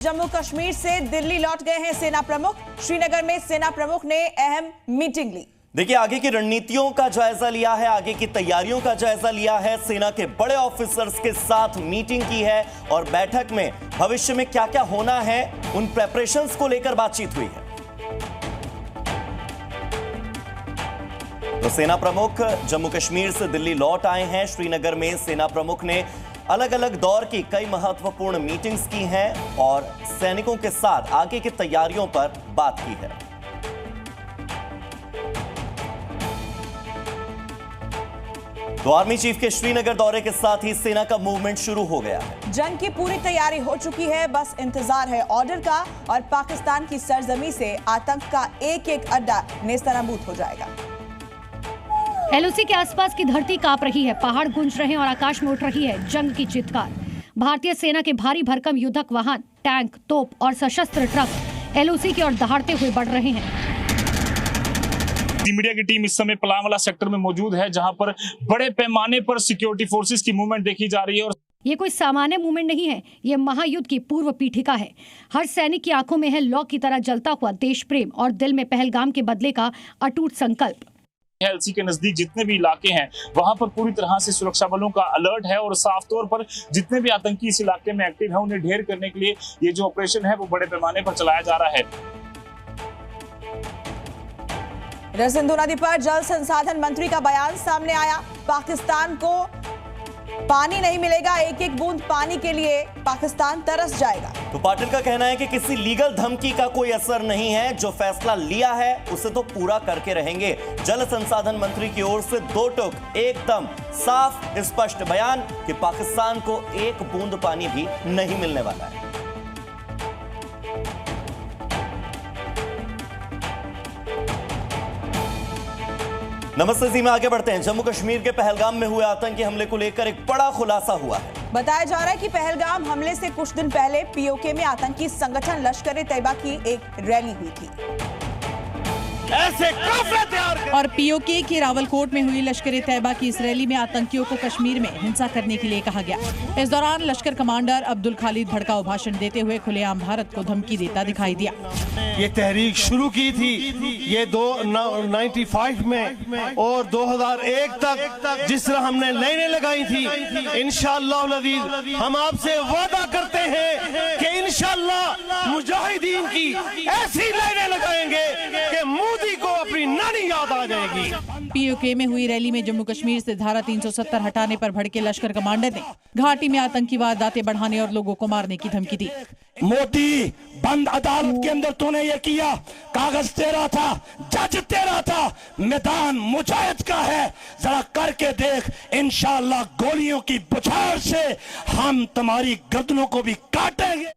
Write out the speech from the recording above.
जम्मू कश्मीर से दिल्ली लौट गए हैं सेना प्रमुख। श्रीनगर में सेना प्रमुख ने अहम मीटिंग ली। देखिए, आगे की रणनीतियों का जायजा लिया है, आगे की तैयारियों का जायजा लिया है, सेना के बड़े ऑफिसर्स के साथ मीटिंग की है और बैठक में भविष्य में क्या क्या होना है उन प्रेपरेशंस को लेकर बातचीत हुई है। तो सेना प्रमुख जम्मू कश्मीर से दिल्ली लौट आए हैं। श्रीनगर में सेना प्रमुख ने अलग अलग दौर की कई महत्वपूर्ण मीटिंग्स की हैं और सैनिकों के साथ आगे की तैयारियों पर बात की है। तो आर्मी चीफ के श्रीनगर दौरे के साथ ही सेना का मूवमेंट शुरू हो गया है। जंग की पूरी तैयारी हो चुकी है, बस इंतजार है ऑर्डर का और पाकिस्तान की सरजमी से आतंक का एक एक अड्डा नेस्तनाबूद हो जाएगा। एलओसी के आसपास की धरती कांप रही है, पहाड़ गूंज रहे हैं और आकाश में उठ रही है जंग की चित्कार। भारतीय सेना के भारी भरकम युद्धक वाहन, टैंक, तोप और सशस्त्र ट्रक एलओसी की ओर दहाड़ते हुए बढ़ रहे हैं। मीडिया की टीम इस समय पलामला सेक्टर में मौजूद है, जहां पर बड़े पैमाने पर सिक्योरिटी फोर्सेस की मूवमेंट देखी जा रही है। और ये कोई सामान्य मूवमेंट नहीं है, ये महायुद्ध की पूर्व पीठिका है। हर सैनिक की आंखों में है लौ की तरह जलता हुआ देश प्रेम और दिल में पहलगाम के बदले का अटूट संकल्प। एलसी के नजदीक जितने भी इलाके हैं वहां पर पूरी तरह से सुरक्षा बलों का अलर्ट है और साफ तौर पर जितने भी आतंकी इस इलाके में एक्टिव हैं उन्हें ढेर करने के लिए ये जो ऑपरेशन है वो बड़े पैमाने पर चलाया जा रहा है। इधर सिंधु नदी पर जल संसाधन मंत्री का बयान सामने आया। पाकिस्तान को पानी नहीं मिलेगा, एक एक बूंद पानी के लिए पाकिस्तान तरस जाएगा। तो पाटिल का कहना है कि किसी लीगल धमकी का कोई असर नहीं है, जो फैसला लिया है उसे तो पूरा करके रहेंगे। जल संसाधन मंत्री की ओर से दो टूक एकदम साफ स्पष्ट बयान कि पाकिस्तान को एक बूंद पानी भी नहीं मिलने वाला है। नमस्ते जी, में आगे बढ़ते हैं। जम्मू कश्मीर के पहलगाम में हुए आतंकी हमले को लेकर एक बड़ा खुलासा हुआ है। बताया जा रहा है कि पहलगाम हमले से कुछ दिन पहले पीओके में आतंकी संगठन लश्कर-ए-तैयबा की एक रैली हुई थी। ऐसे और पीओके की रावलकोट में हुई लश्कर-ए-तैयबा की इस रैली में आतंकियों को कश्मीर में हिंसा करने के लिए कहा गया। इस दौरान लश्कर कमांडर अब्दुल खालिद भड़काऊ भाषण देते हुए खुलेआम भारत को धमकी देता दिखाई दिया। ये तहरीक शुरू की थी ये 95 में और 2001 तक जिस तरह हमने लाइनें लगाई थी, इंशाअल्लाह अज़ीज़ हम आपसे वादा करते हैं कि इंशाअल्लाह मुजाहिदीन की ऐसी लाइनें लगाएंगे कि मोदी को अपनी नानी याद आ जाएगी। पीओके में हुई रैली में जम्मू कश्मीर से धारा 370 हटाने पर भड़के लश्कर कमांडर ने घाटी में आतंकी वारदातें बढ़ाने और लोगों को मारने की धमकी दी। मोदी, बंद अदालत के अंदर तूने ये किया, कागज तेरा था, जज तेरा था, मैदान मुजाहिद का है, जरा करके देख। इंशाअल्लाह गोलियों की बौछार से हम तुम्हारी गर्दनों को भी काटेंगे।